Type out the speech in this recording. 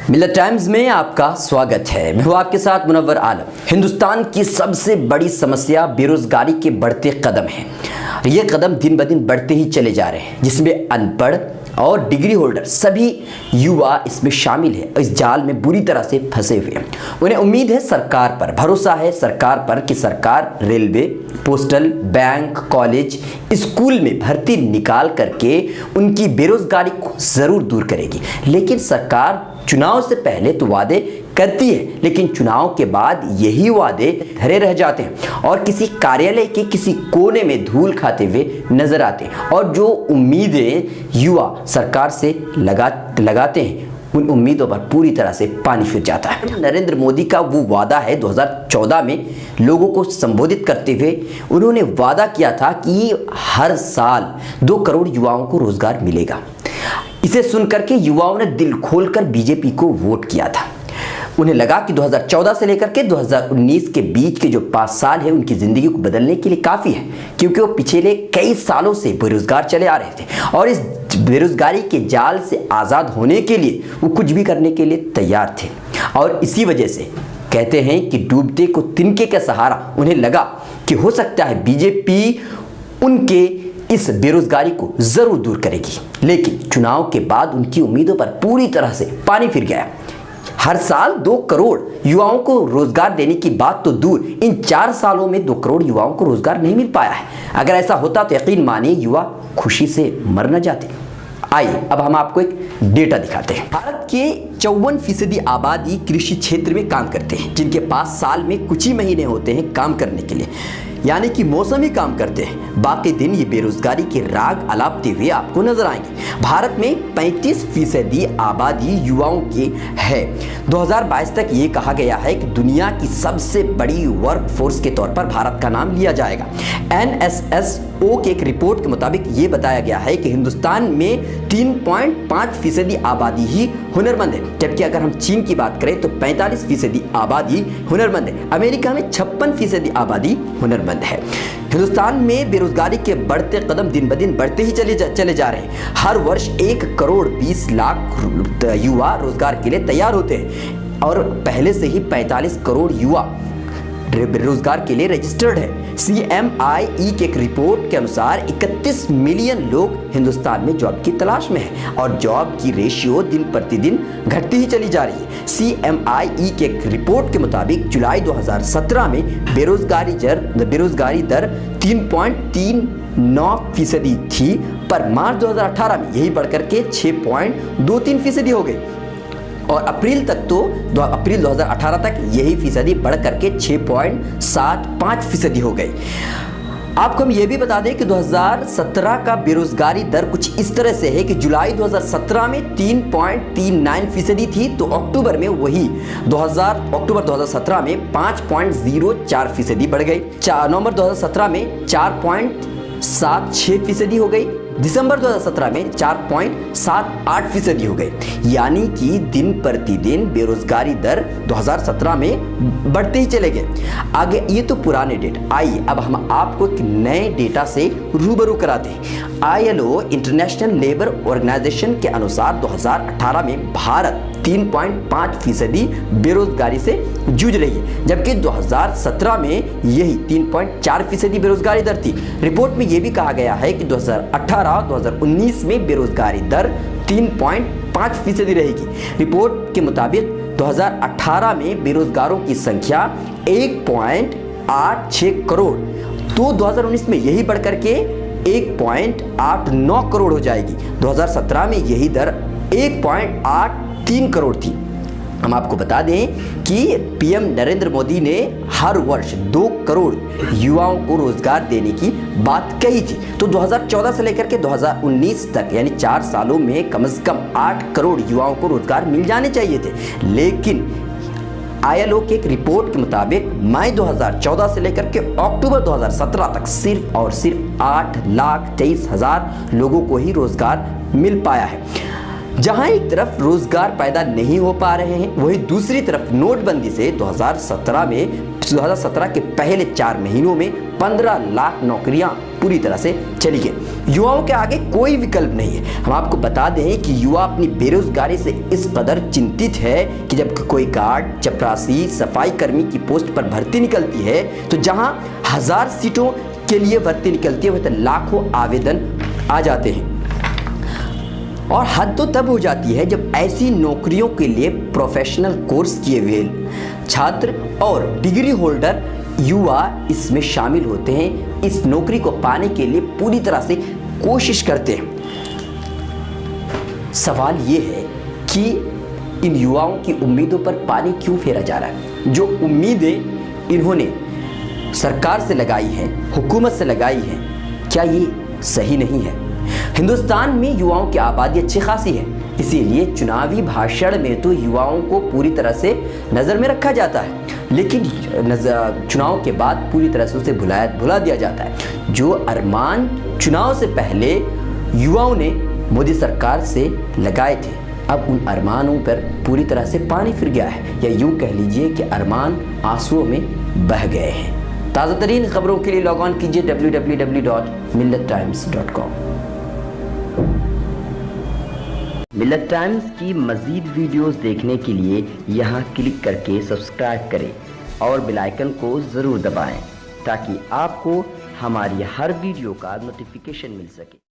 मिलत टाइम्स में आपका स्वागत है। मैं हूं आपके साथ मुनव्वर आलम। हिंदुस्तान की सबसे बड़ी समस्या बेरोजगारी के बढ़ते कदम हैं। ये कदम दिन ब दिन बढ़ते ही चले जा रहे हैं, जिसमें अनपढ़ और डिग्री होल्डर सभी युवा इसमें शामिल है। इस जाल में बुरी तरह से फंसे हुए हैं। उन्हें उम्मीद है सरकार पर, भरोसा है सरकार पर कि सरकार railway, postal, bank, college, school में भर्ती निकाल करके उनकी बेरोजगारी को जरूर दूर करेगी। लेकिन सरकार चुनाव से पहले तो वादे करती है, लेकिन चुनाव के बाद यही वादे धरे रह जाते हैं और किसी कार्यालय के किसी कोने में धूल खाते हुए नजर आते हैं। और जो उम्मीदें युवा सरकार से लगाते हैं, उन उम्मीदों पर पूरी तरह से पानी फिर जाता है। नरेंद्र मोदी का वो वादा है, 2014 में लोगों को संबोधित करते हुए उन्होंने वादा किया था कि हर साल 2 करोड़ युवाओं को रोजगार मिलेगा। इसे सुनकर के युवाओं ने दिल खोलकर बीजेपी को वोट किया था। उन्हें लगा कि 2014 से लेकर के 2019 के बीच के जो 5 साल है उनकी जिंदगी को बदलने के लिए काफी है, क्योंकि वो पिछले कई सालों से बेरोजगार चले आ रहे थे और इस बेरोजगारी के जाल से आजाद होने के लिए वो कुछ भी करने के लिए तैयार थे। और इसी वजह से कहते हैं कि डूबते को तिनके का सहारा। उन्हें लगा कि हो सकता है बीजेपी उनके इस बेरोजगारी को जरूर दूर करेगी। लेकिन चुनाव के बाद उनकी उम्मीदों पर पूरी तरह से पानी फिर गया। हर साल 2 करोड़ युवाओं को रोजगार देने की बात तो दूर, इन 4 सालों में 2 करोड़ युवाओं को रोजगार नहीं मिल पाया है। अगर ऐसा होता तो यकीन मानिए युवा खुशी से मर न जाते। आइए अब हम आपको एक डेटा दिखाते हैं। भारत के 54% आबादी कृषि क्षेत्र में काम करते हैं, जिनके पास साल में कुछ ही महीने होते हैं काम करने के लिए, यानी कि मौसमी काम करते हैं। बाकी दिन ये बेरोजगारी के राग अलापते हुए आपको नजर आएंगे। भारत में 35% आबादी युवाओं की है। 2022 तक ये कहा गया है कि दुनिया की सबसे बड़ी वर्क फोर्स के तौर पर भारत का नाम लिया जाएगा। NSSO के एक रिपोर्ट के मुताबिक ये बताया गया है कि हिंदुस्तान में 3.5% आबादी ही हुनरमंद है, जबकि अगर हम चीन की बात करें तो 45% आबादी हुनरमंद है। अमेरिका में 56% आबादी हुनरमंद है। हिंदुस्तान में बेरोजगारी के बढ़ते कदम दिन ब दिन बढ़ते ही चले जा रहे हैं। हर वर्ष 1 करोड़ 20 लाख युवा रोजगार के लिए तैयार होते हैं और पहले से ही 45 करोड़ युवा बेरोजगार के लिए रजिस्टर्ड है। CMIE के एक रिपोर्ट के अनुसार 31 मिलियन लोग हिंदुस्तान में जॉब की तलाश में हैं और जॉब की रेशियो दिन प्रतिदिन घटती ही चली जा रही है। CMIE के एक रिपोर्ट के मुताबिक जुलाई 2017 में बेरोजगारी दर 3.39% थी, पर मार्च 2018 में यही बढ़कर के 6.23% हो गई और अप्रैल 2018 तक यही फीसदी बढ़ करके 6.75% हो गई। आपको हम ये भी बता दें कि 2017 का बेरोजगारी दर कुछ इस तरह से है कि जुलाई 2017 में 3.39% थी, तो अक्टूबर में वही अक्टूबर 2017 में 5.04% बढ़ गई। नवंबर 2017 में 4.76% हो गई। दिसंबर 2017 में 4.78% हो गई। यानी कि दिन प्रतिदिन बेरोजगारी दर 2017 में बढ़ते ही चले गए। आगे ये तो पुराने डेटा। आइए अब हम आपको एक नए डेटा से रूबरू कराते हैं। ILO इंटरनेशनल लेबर ऑर्गेनाइजेशन के अनुसार 2018 में भारत 3.5% बेरोजगारी से जूझ रही है, जबकि 2017 में यही 3.4% बेरोजगारी दर थी। रिपोर्ट में यह भी कहा गया है कि 2018-2019 में बेरोजगारी दर 3.5% रहेगी। रिपोर्ट के मुताबिक 2018 में बेरोजगारों की संख्या 1.86 करोड़, तो 2019 में यही बढ़कर के 1.89 करोड़ हो जाएगी। 2017 में यही दर 1.83 करोड़ थी। हम आपको बता दें कि PM नरेंद्र मोदी ने हर वर्ष 2 करोड़ युवाओं को रोजगार देने की बात कही थी, तो 2014 से लेकर के 2019 तक यानी 4 सालों में कम से कम 8 करोड़ युवाओं को रोजगार मिल जाने चाहिए थे। लेकिन ILO के एक रिपोर्ट के मुताबिक मई 2014 से लेकर के अक्टूबर 2017 तक सिर्फ और सिर्फ 8,23,000 लोगों को ही रोजगार मिल पाया है। जहां एक तरफ रोजगार पैदा नहीं हो पा रहे हैं, वहीं दूसरी तरफ नोटबंदी से 2017 के पहले 4 महीनों में 15 लाख नौकरियां पूरी तरह से चली गई। युवाओं के आगे कोई विकल्प नहीं है। हम आपको बता दें कि युवा अपनी बेरोजगारी से इस कदर चिंतित है कि जब कोई गार्ड, चपरासी, सफाई कर्मी की पोस्ट पर भर्ती निकलती है तो जहां 1000 सीटों के लिए भर्ती निकलती है वह तो लाखों आवेदन आ जाते हैं। और हद तो तब हो जाती है जब ऐसी नौकरियों के लिए प्रोफेशनल कोर्स किए हुए छात्र और डिग्री होल्डर युवा इसमें शामिल होते हैं। इस नौकरी को पाने के लिए पूरी तरह से कोशिश करते हैं। सवाल ये है कि इन युवाओं की उम्मीदों पर पानी क्यों फेरा जा रहा है? जो उम्मीदें इन्होंने सरकार से लगाई हैं, हुकूमत से लगाई हैं, क्या ये सही नहीं है? हिंदुस्तान में युवाओं की आबादी अच्छी खासी है, इसीलिए चुनावी भाषण में तो युवाओं को पूरी तरह से नज़र में रखा जाता है, लेकिन चुनाव के बाद पूरी तरह से उसे भुला दिया जाता है। जो अरमान चुनाव से पहले युवाओं ने मोदी सरकार से लगाए थे, अब उन अरमानों पर पूरी तरह से पानी फिर गया है, या यूँ कह लीजिए कि अरमान आंसुओं में बह गए हैं। ताज़ा तरीन खबरों के लिए लॉग ऑन कीजिए www.millettimes.com। मिल्लत टाइम्स की मज़ीद वीडियोस देखने के लिए यहाँ क्लिक करके सब्सक्राइब करें और बेल आइकन को ज़रूर दबाएं ताकि आपको हमारी हर वीडियो का नोटिफिकेशन मिल सके।